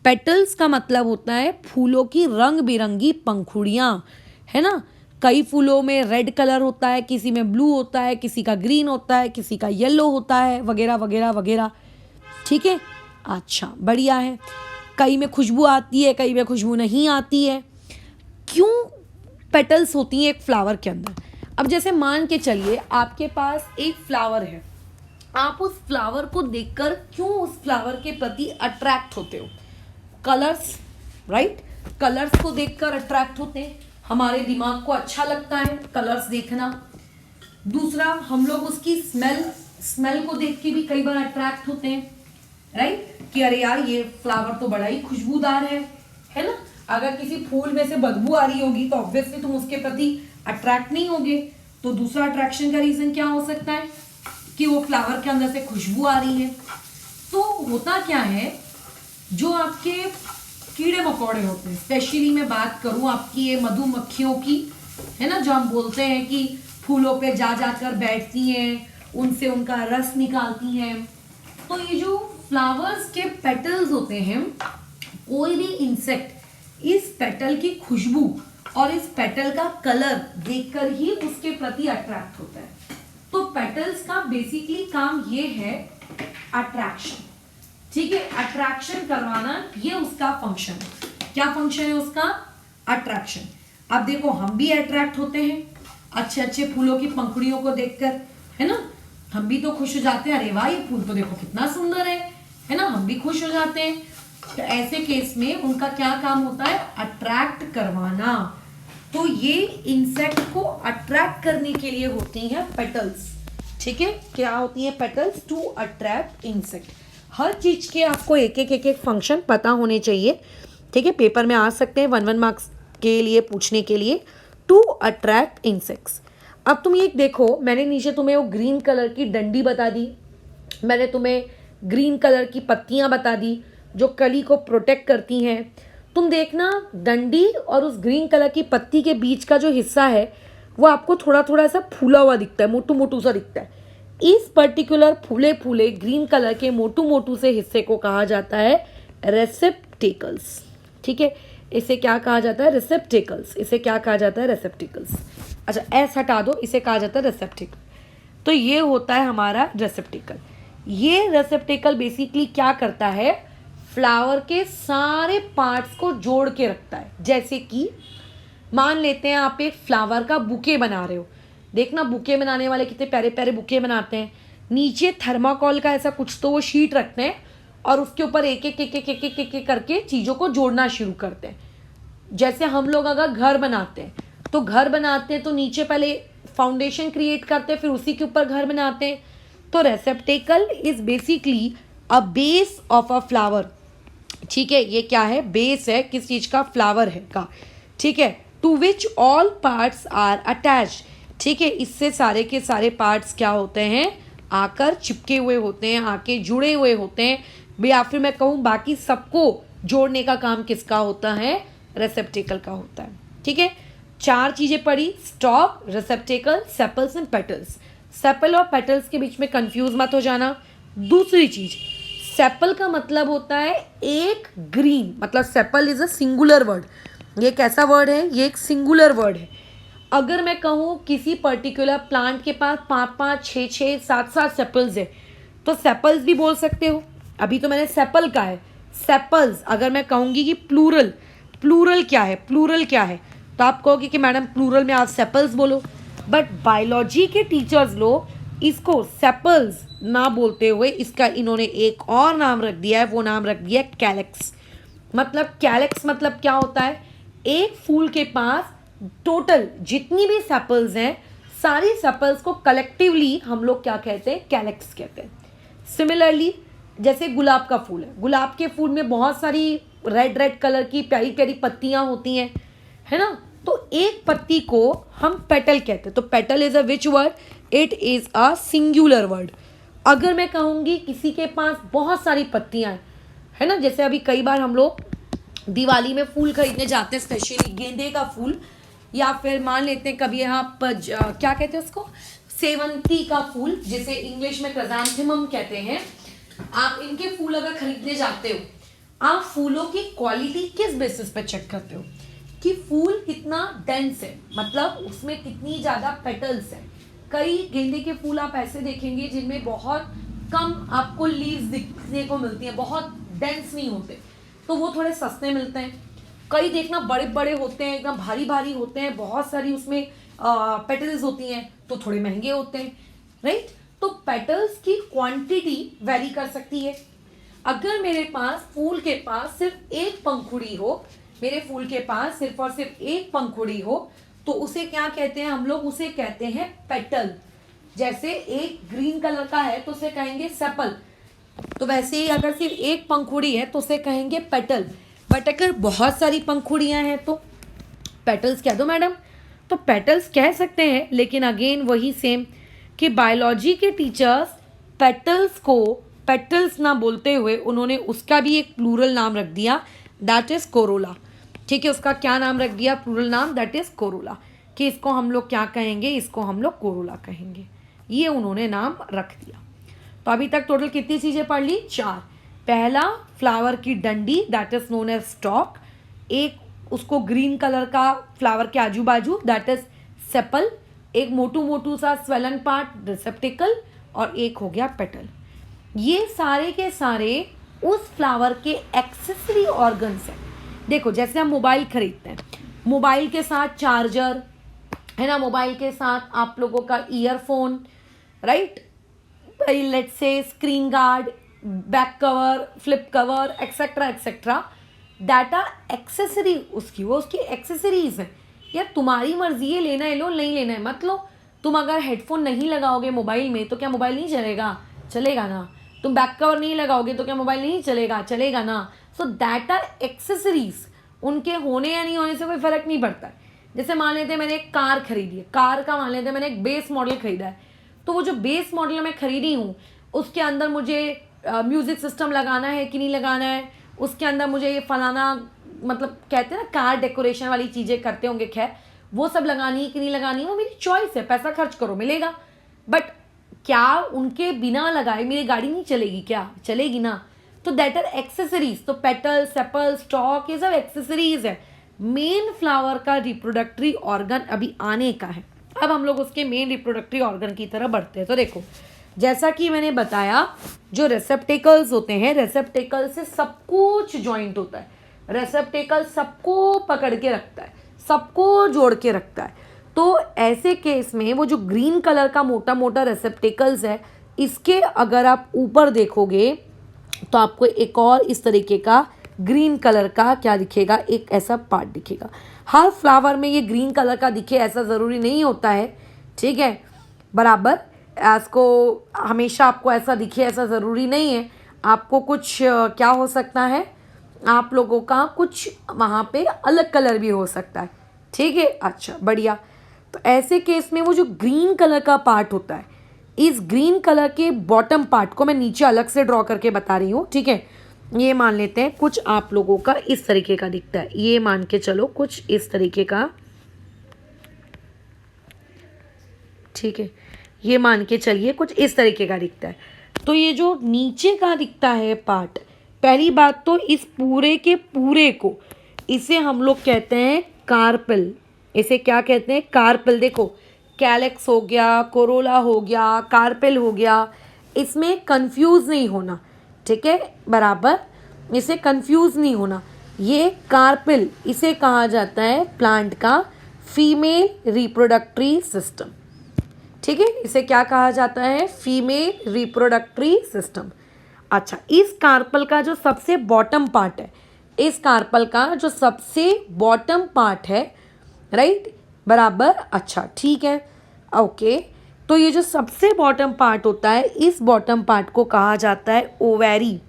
पेटल्स का मतलब होता है फूलों की रंग बिरंगी पंखुड़ियाँ, है ना। कई फूलों में रेड कलर होता है, किसी में ब्लू होता है, किसी का ग्रीन होता है, किसी का येलो होता है, वगैरह वगैरह वगैरह, ठीक है। अच्छा, बढ़िया है। कई में खुशबू आती है, कई में खुशबू नहीं आती है। क्यों पेटल्स होती हैं एक फ्लावर के अंदर? अब जैसे मान के चलिए आपके पास एक फ्लावर है, आप उस फ्लावर को देखकर क्यों उस फ्लावर के प्रति अट्रैक्ट होते हो? Colours, right. कलर्स को देखकर अट्रैक्ट होते हैं, हमारे दिमाग को अच्छा लगता है कलर्स देखना। दूसरा, हम लोग उसकी स्मेल को देख के भी कई बार अट्रैक्ट होते हैं, राइट, कि अरे यार ये फ्लावर तो बड़ा ही खुशबूदार है ना। अगर किसी फूल में से बदबू आ रही होगी तो ऑब्वियसली तुम उसके प्रति अट्रैक्ट नहीं होगे। तो दूसरा अट्रैक्शन का रीजन क्या हो सकता है, कि वो फ्लावर के अंदर से खुशबू आ रही है। तो होता क्या है, जो आपके कीड़े मकोड़े होते हैं, स्पेशली मैं बात करूं आपकी ये मधुमक्खियों की, है ना, जो हम बोलते हैं कि फूलों पे जा जाकर बैठती हैं, उनसे उनका रस निकालती हैं। तो ये जो फ्लावर्स के पेटल्स होते हैं, कोई भी इंसेक्ट इस पेटल की खुशबू और इस पेटल का कलर देखकर ही उसके प्रति अट्रैक्ट होता है। तो पेटल्स का बेसिकली काम ये है अट्रैक्शन, ठीक है, अट्रैक्शन करवाना, ये उसका फंक्शन है। क्या फंक्शन है उसका? अट्रैक्शन। अब देखो, हम भी अट्रैक्ट होते हैं अच्छे अच्छे फूलों की पंखुड़ियों को देखकर, है ना। हम भी तो खुश हो जाते हैं, अरे वाह ये फूल तो देखो कितना सुंदर है ना, हम भी खुश हो जाते हैं। तो ऐसे केस में उनका क्या काम होता है, अट्रैक्ट करवाना। तो ये इंसेक्ट को अट्रैक्ट करने के लिए होती हैं पेटल्स। ठीक है, क्या होती हैं पेटल्स, टू अट्रैक्ट इंसेक्ट। हर चीज के आपको एक एक फंक्शन पता होने चाहिए। ठीक है, पेपर में आ सकते हैं 1 मार्क्स के लिए पूछने के लिए, टू अट्रैक्ट इंसेक्ट्स। अब तुम ये देखो, मैंने नीचे तुम्हें वो ग्रीन कलर की डंडी बता दी, मैंने तुम्हें ग्रीन कलर की पत्तियां बता दी जो कली को प्रोटेक्ट करती हैं। तुम देखना डंडी और उस ग्रीन कलर की पत्ती के बीच का जो हिस्सा है वो आपको थोड़ा थोड़ा सा फूला हुआ दिखता है, मोटू मोटू सा दिखता है। इस पर्टिकुलर फूले फूले ग्रीन कलर के मोटू मोटू से हिस्से को कहा जाता है रेसेप्टेकल्स। ठीक है, इसे क्या कहा जाता है, रिसेप्टेकल्स। इसे क्या कहा जाता है, रेसेप्टिकल्स। अच्छा, एस हटा दो, इसे कहा जाता है रेसेप्टिकल। तो ये होता है हमारा रेसेप्टिकल। ये रेसेप्टिकल बेसिकली क्या करता है, फ्लावर के सारे पार्ट्स को जोड़ के रखता है। जैसे कि मान लेते हैं आप एक फ्लावर का बुके बना रहे हो, देखना बुके बनाने वाले कितने प्यारे प्यारे बुके बनाते हैं। नीचे थर्माकोल का ऐसा कुछ तो वो शीट रखते हैं और उसके ऊपर एक एक करके चीज़ों को जोड़ना शुरू करते हैं। जैसे हम लोग अगर घर बनाते हैं तो नीचे पहले फाउंडेशन क्रिएट करते हैं, फिर उसी के ऊपर घर बनाते हैं। तो receptacle is basically a base of a flower. ठीक है, ये क्या है, बेस है किस चीज का, फ्लावर है का। ठीक है, to which all parts are attach. ठीक है, इससे सारे के सारे पार्ट्स क्या होते हैं, आकर चिपके हुए होते हैं, आके जुड़े हुए होते हैं। या फिर मैं कहूँ बाकी सबको जोड़ने का काम किसका होता है, रेसेप्टेकल का होता है। ठीक है, 4 चीजें पढ़ी, stalk, receptacle, sepals and petals. Sepal और पेटल्स के बीच में कंफ्यूज मत हो जाना। दूसरी चीज, सेपल का मतलब होता है एक ग्रीन, मतलब sepal is a singular word. ये कैसा वर्ड है, ये एक सिंगुलर वर्ड है। अगर मैं कहूँ किसी पर्टिकुलर प्लांट के पास 5-5, 6-6, 7-7 सेपल्स है तो सेपल्स भी बोल सकते हो। अभी तो मैंने सेपल का है, सेपल्स। अगर मैं कहूँगी कि प्लूरल, प्लूरल क्या है, प्लूरल क्या है, तो आप कहोगे कि मैडम प्लूरल में आप सेपल्स बोलो। बट बायोलॉजी के टीचर्स लोग इसको सेपल्स ना बोलते हुए इसका इन्होंने एक और नाम रख दिया है, वो नाम रख दिया है कैलेक्स। मतलब कैलेक्स मतलब क्या होता है, एक फूल के पास टोटल जितनी भी सेपल्स हैं, सारी सेपल्स को कलेक्टिवली हम लोग क्या कहते हैं, कैलेक्स कहते हैं। सिमिलरली जैसे गुलाब का फूल है, गुलाब के फूल में बहुत सारी रेड रेड कलर की प्यारी प्यारी पत्तियां होती हैं, है ना। तो एक पत्ती को हम पेटल कहते हैं। तो petal is a which word, it is a singular word. अगर मैं कहूँगी किसी के पास बहुत सारी पत्तियां हैं, है ना, जैसे अभी कई बार हम लोग दिवाली में फूल खरीदने जाते हैं, स्पेशली गेंदे का फूल, या फिर मान लेते हैं कभी यहाँ पर क्या कहते हैं उसको, सेवंती का फूल, जिसे इंग्लिश में क्रिसैंथेमम कहते हैं। आप इनके फूल अगर खरीदने जाते हो, आप फूलों की क्वालिटी किस बेसिस पे चेक करते हो कि फूल कितना डेंस है, मतलब उसमें कितनी ज़्यादा पेटल्स हैं। कई गेंदे के फूल आप ऐसे देखेंगे जिनमें बहुत कम आपको लीव्स दिखने को मिलती हैं, बहुत डेंस नहीं होते, तो वो थोड़े सस्ते मिलते हैं। कई देखना बड़े बड़े होते हैं, एकदम भारी भारी होते हैं, बहुत सारी उसमें पेटल्स होती हैं, तो थोड़े महंगे होते हैं, राइट। तो पेटल्स की क्वांटिटी वैरी कर सकती है। अगर मेरे पास फूल के पास सिर्फ एक पंखुड़ी हो, मेरे फूल के पास सिर्फ और सिर्फ एक पंखुड़ी हो, तो उसे क्या कहते हैं हम लोग, उसे कहते हैं पेटल। जैसे एक ग्रीन कलर का है तो उसे कहेंगे सेपल, तो वैसे ही अगर सिर्फ एक पंखुड़ी है तो उसे कहेंगे पेटल। बट अगर बहुत सारी पंखुड़ियां हैं तो पेटल्स कह दो मैडम। तो पेटल्स कह सकते हैं, लेकिन अगेन वही सेम कि बायोलॉजी के टीचर्स पेटल्स को पेटल्स ना बोलते हुए उन्होंने उसका भी एक प्लूरल नाम रख दिया, दैट इज कोरोला। ठीक है, उसका क्या नाम रख दिया, प्लूरल नाम, दैट इज कोरोला, कि इसको हम लोग क्या कहेंगे, इसको हम लोग कोरोला कहेंगे। ये उन्होंने नाम रख दिया। तो अभी तक टोटल कितनी चीज़ें पढ़ ली, 4। पहला फ्लावर की डंडी, that is known as stalk. एक उसको ग्रीन कलर का फ्लावर के आजू बाजू, दैट इज सेपल। एक मोटू मोटू सा स्वेलन पार्ट, रिसेप्टिकल, और एक हो गया पेटल। ये सारे के सारे उस फ्लावर के एक्सेसरी ऑर्गन्स हैं। देखो जैसे हम मोबाइल खरीदते हैं, मोबाइल के साथ चार्जर है ना, मोबाइल के साथ आप लोगों का ईयरफोन, राइट, भाई let's say screen guard, back cover, flip cover, etcetera etcetera, that are accessory उसकी, वो उसकी एक्सेसरीज है। यार तुम्हारी मर्जी है, लेना है लो, नहीं लेना है मत लो। तुम अगर हेडफोन नहीं लगाओगे मोबाइल में तो क्या मोबाइल नहीं चलेगा? चलेगा ना। तुम बैक कवर नहीं लगाओगे तो क्या मोबाइल नहीं चलेगा? चलेगा ना। सो दैट आर एक्सेसरीज, उनके होने या नहीं होने से कोई फर्क नहीं पड़ता है। जैसे मान लेते मैंने एक कार खरीदी है, कार का मान लेते मैंने एक बेस मॉडल खरीदा है, तो वो जो बेस मॉडल मैं खरीदी हूँ उसके अंदर मुझे म्यूज़िक सिस्टम लगाना है कि नहीं लगाना है, उसके अंदर मुझे ये फलाना, मतलब कहते हैं ना कार डेकोरेशन वाली चीज़ें करते होंगे, खैर वो सब लगानी है कि नहीं लगानी, वो मेरी चॉइस है, पैसा खर्च करो मिलेगा। बट क्या उनके बिना लगाए मेरी गाड़ी नहीं चलेगी? क्या चलेगी ना। तो दैट आर एक्सेसरीज। तो पेटल, सेपल, स्टॉक, ये सब एक्सेसरीज है। मेन फ्लावर का रिप्रोडक्टरी ऑर्गन अभी आने का है। अब हम लोग उसके मेन रिप्रोडक्टरी ऑर्गन की तरफ बढ़ते हैं। तो देखो, जैसा कि मैंने बताया, जो रेसेप्टेकल्स होते हैं, रेसेप्टेकल से सब कुछ ज्वाइंट होता है। रेसेप्टेकल सबको पकड़ के रखता है, सबको जोड़ के रखता है। तो ऐसे केस में वो जो ग्रीन कलर का मोटा मोटा रेसेप्टेकल्स है, इसके अगर आप ऊपर देखोगे तो आपको एक और इस तरीके का ग्रीन कलर का क्या दिखेगा, एक ऐसा पार्ट दिखेगा। हर फ्लावर में ये ग्रीन कलर का दिखे ऐसा ज़रूरी नहीं होता है, ठीक है, बराबर। इसको हमेशा आपको ऐसा दिखे ऐसा ज़रूरी नहीं है। आपको कुछ क्या हो सकता है, आप लोगों का कुछ वहाँ पे अलग कलर भी हो सकता है, ठीक है। अच्छा, बढ़िया। तो ऐसे केस में वो जो ग्रीन कलर का पार्ट होता है, इस ग्रीन कलर के बॉटम पार्ट को मैं नीचे अलग से ड्रॉ करके बता रही हूँ, ठीक है। ये मान लेते हैं कुछ आप लोगों का इस तरीके का दिखता है, ये मान के चलो कुछ इस तरीके का, ठीक है। ये मान के चलिए कुछ इस तरीके का दिखता है। तो ये जो नीचे का दिखता है पार्ट, पहली बात तो इस पूरे के पूरे को, इसे हम लोग कहते हैं कार्पेल। इसे क्या कहते हैं? कार्पेल। देखो, कैलेक्स हो गया, कोरोला हो गया, कार्पेल हो गया, इसमें कंफ्यूज नहीं होना, ठीक है, बराबर। इसे कंफ्यूज नहीं होना। ये कार्पेल, इसे कहा जाता है प्लांट का फीमेल रिप्रोडक्टरी सिस्टम, ठीक है। इसे क्या कहा जाता है? Female reproductive system. अच्छा, इस कार्पल का जो सबसे बॉटम पार्ट है, इस कार्पल का जो सबसे बॉटम पार्ट है, राइट, बराबर। अच्छा, ठीक है, ओके। तो ये जो सबसे बॉटम पार्ट होता है, इस बॉटम पार्ट को कहा जाता है ओवेरी,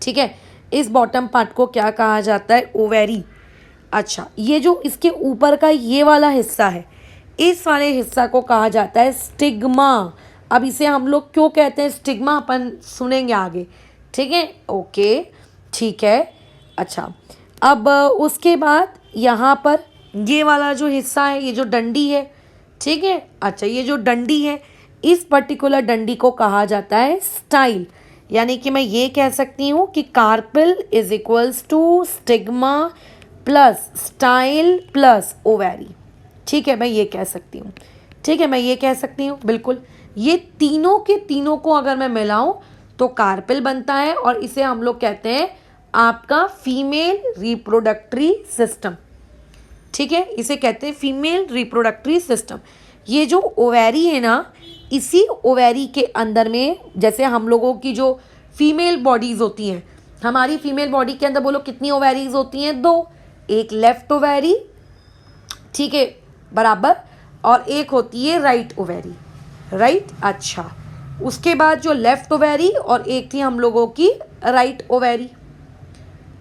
ठीक है। इस बॉटम पार्ट को क्या कहा जाता है? ओवेरी। अच्छा, ये जो इसके ऊपर का ये वाला हिस्सा है, इस वाले हिस्सा को कहा जाता है स्टिग्मा। अब इसे हम लोग क्यों कहते हैं स्टिग्मा, अपन सुनेंगे आगे, ठीक है, ओके, ठीक है। अच्छा, अब उसके बाद यहाँ पर ये वाला जो हिस्सा है, ये जो डंडी है, ठीक है। अच्छा, ये जो डंडी है, इस पर्टिकुलर डंडी को कहा जाता है स्टाइल। यानी कि मैं ये कह सकती हूँ कि carpel is equals to stigma plus style plus ovary, ठीक है, मैं ये कह सकती हूँ, ठीक है, मैं ये कह सकती हूँ, बिल्कुल। ये तीनों के तीनों को अगर मैं मिलाऊं तो कार्पेल बनता है, और इसे हम लोग कहते हैं आपका फीमेल रिप्रोडक्टरी सिस्टम, ठीक है। इसे कहते हैं फीमेल रिप्रोडक्टरी सिस्टम। ये जो ओवेरी है ना, इसी ओवेरी के अंदर में, जैसे हम लोगों की जो फीमेल बॉडीज़ होती हैं, हमारी फीमेल बॉडी के अंदर बोलो कितनी ओवेरीज होती हैं? 2। एक लेफ्ट ओवेरी, ठीक है, बराबर, और एक होती है राइट ओवेरी, राइट। अच्छा, उसके बाद जो लेफ्ट ओवेरी और एक थी हम लोगों की राइट ओवेरी,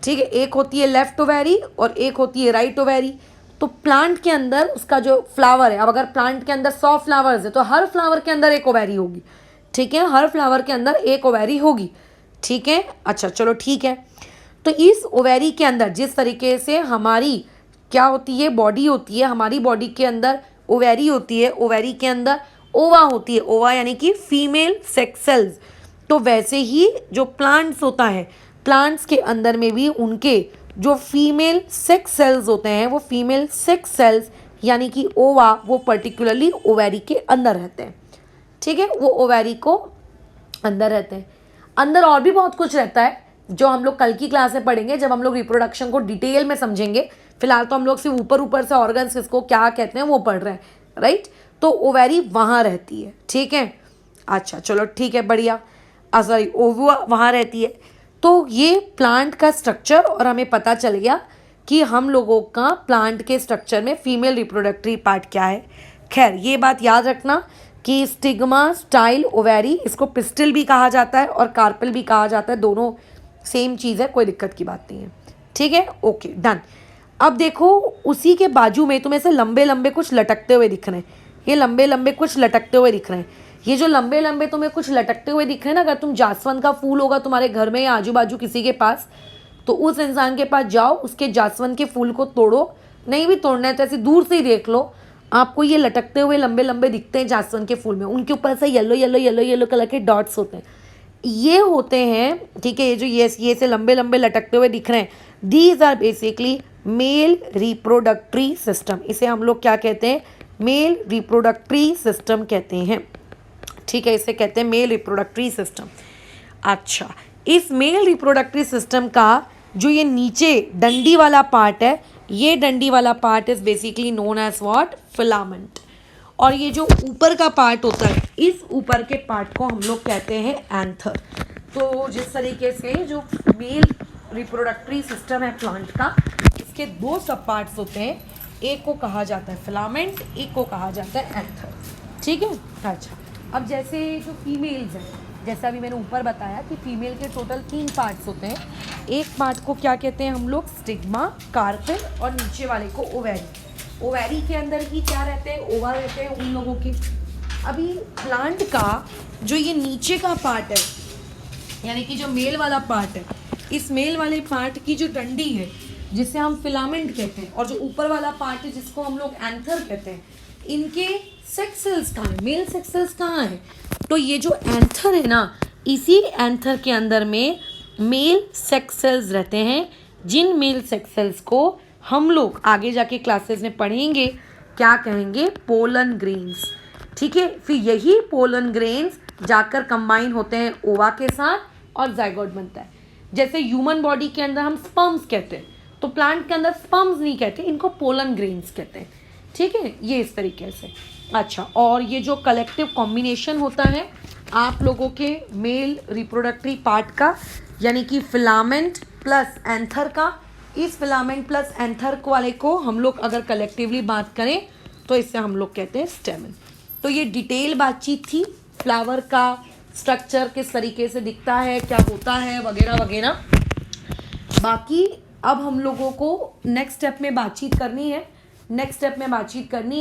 ठीक है। एक होती है लेफ्ट ओवेरी और एक होती है राइट ओवेरी। तो प्लांट के अंदर उसका जो फ्लावर है, अब अगर प्लांट के अंदर 100 फ्लावर्स है तो हर फ्लावर के अंदर एक ओवेरी होगी, ठीक है, हर फ्लावर के अंदर एक ओवेरी होगी, ठीक है। अच्छा, चलो ठीक है। तो इस ओवेरी के अंदर जिस तरीके से हमारी क्या होती है, बॉडी होती है, हमारी बॉडी के अंदर ओवेरी होती है, ओवेरी के अंदर ओवा होती है, ओवा यानी कि फीमेल सेक्स सेल्स। तो वैसे ही जो प्लांट्स होता है, प्लांट्स के अंदर में भी उनके जो फीमेल सेक्स सेल्स होते हैं, वो फीमेल सेक्स सेल्स यानी कि ओवा, वो पर्टिकुलरली ओवेरी के अंदर रहते हैं, ठीक है, वो ओवेरी को अंदर रहते हैं। अंदर और भी बहुत कुछ रहता है जो हम लोग कल की क्लास में पढ़ेंगे, जब हम लोग रिप्रोडक्शन को डिटेल में समझेंगे। फिलहाल तो हम लोग सिर्फ ऊपर ऊपर से ऑर्गन्स इसको क्या कहते हैं वो पढ़ रहे हैं, राइट। तो ओवेरी वहाँ रहती है, ठीक है। अच्छा चलो ठीक है, बढ़िया। सॉरी, ओवा वहाँ रहती है। तो ये प्लांट का स्ट्रक्चर, और हमें पता चल गया कि हम लोगों का प्लांट के स्ट्रक्चर में फीमेल रिप्रोडक्टरी पार्ट क्या है। खैर ये बात याद रखना कि स्टिग्मा, स्टाइल, ओवेरी, इसको पिस्टिल भी कहा जाता है और कार्पेल भी कहा जाता है, दोनों सेम चीज़ है, कोई दिक्कत की बात नहीं है। ठीक है, ओके डन। अब देखो उसी के बाजू में तुम्हें ऐसे लंबे लंबे कुछ लटकते हुए दिख रहे हैं, ये लंबे लंबे कुछ लटकते हुए दिख रहे हैं। ये जो लंबे लंबे तुम्हें कुछ लटकते हुए दिख रहे हैं ना, अगर तुम जासवंत का फूल होगा तुम्हारे घर में या आजू बाजू किसी के पास, तो उस इंसान के पास जाओ, उसके जासवंत के फूल को तोड़ो, नहीं भी तोड़ना है तो ऐसे दूर से ही देख लो, आपको ये लटकते हुए लंबे लंबे दिखते हैं जासवंत के फूल में, उनके ऊपर ऐसे yellow yellow yellow yellow colour के डॉट्स होते हैं, ये होते हैं। ठीक है, ये जो ये से लंबे लंबे लटकते हुए दिख रहे हैं, these are basically male reproductory system. इसे हम लोग क्या कहते हैं, मेल रिप्रोडक्टरी सिस्टम कहते हैं। ठीक है, इसे कहते हैं मेल रिप्रोडक्टरी सिस्टम। अच्छा, इस मेल रिप्रोडक्टरी सिस्टम का जो ये नीचे डंडी वाला पार्ट है, ये डंडी वाला part is basically known as what, filament. और ये जो ऊपर का पार्ट होता है, इस ऊपर के पार्ट को हम लोग कहते हैं एंथर। तो जिस तरीके से जो मेल रिप्रोडक्टरी सिस्टम है प्लांट का, इसके दो सब पार्ट्स होते हैं, एक को कहा जाता है फिलामेंट, एक को कहा जाता है एंथर। ठीक है, अच्छा। अब जैसे जो फीमेल्स हैं, जैसा अभी मैंने ऊपर बताया कि फीमेल के टोटल 3 पार्ट्स होते हैं। एक पार्ट को क्या कहते हैं हम लोग, स्टिग्मा, कार्पेल, और नीचे वाले को ओवेरी। ओवेरी के अंदर ही क्या रहते हैं, ओवा रहते हैं उन लोगों के। अभी प्लांट का जो ये नीचे का पार्ट है, यानी कि जो मेल वाला पार्ट है, इस मेल वाले पार्ट की जो डंडी है जिसे हम फिलामेंट कहते हैं, और जो ऊपर वाला पार्ट है जिसको हम लोग एंथर कहते हैं, इनके सेक्स सेल्स कहाँ है, मेल सेक्स सेल्स कहाँ है। तो ये जो एंथर है ना, इसी एंथर के अंदर में मेल सेक्स सेल्स रहते हैं, जिन मेल सेक्स सेल्स को हम लोग आगे जाके क्लासेस में पढ़ेंगे, क्या कहेंगे, पोलन ग्रेन्स। ठीक है, फिर यही पोलन ग्रेन्स जाकर कंबाइन होते हैं ओवा के साथ और जाइगोट बनता है। जैसे ह्यूमन बॉडी के अंदर हम स्पर्म्स कहते हैं, तो प्लांट के अंदर स्पर्म्स नहीं कहते, इनको पोलन ग्रेन्स कहते हैं। ठीक है, ये इस तरीके से। अच्छा, और ये जो कलेक्टिव कॉम्बिनेशन होता है आप लोगों के मेल रिप्रोडक्टरी पार्ट का, यानी कि फिलामेंट प्लस एंथर का, इस फिलामेंट प्लस एंथर वाले को हम लोग अगर कलेक्टिवली बात करें तो इससे हम लोग कहते हैं स्टेमन। तो ये डिटेल बातचीत थी, फ्लावर का स्ट्रक्चर किस तरीके से दिखता है, क्या होता है, वगैरह वगैरह। बाकी अब हम लोगों को नेक्स्ट स्टेप में बातचीत करनी है,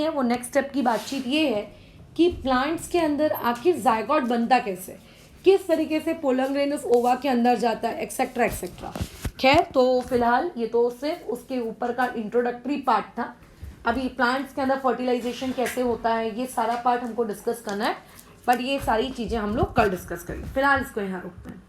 वो नेक्स्ट स्टेप की बातचीत ये है कि प्लांट्स के अंदर आखिर जायगोट बनता कैसे, किस तरीके से पोलन ग्रेन उस ओवा के अंदर जाता है, एक्सेट्रा एक्सेट्रा। खैर, तो फिलहाल ये तो सिर्फ उसके ऊपर का इंट्रोडक्टरी पार्ट था। अभी प्लांट्स के अंदर फर्टिलाइजेशन कैसे होता है, ये सारा पार्ट हमको डिस्कस करना है, बट ये सारी चीज़ें हम लोग कल डिस्कस करेंगे। फिलहाल इसको यहाँ रोकते हैं।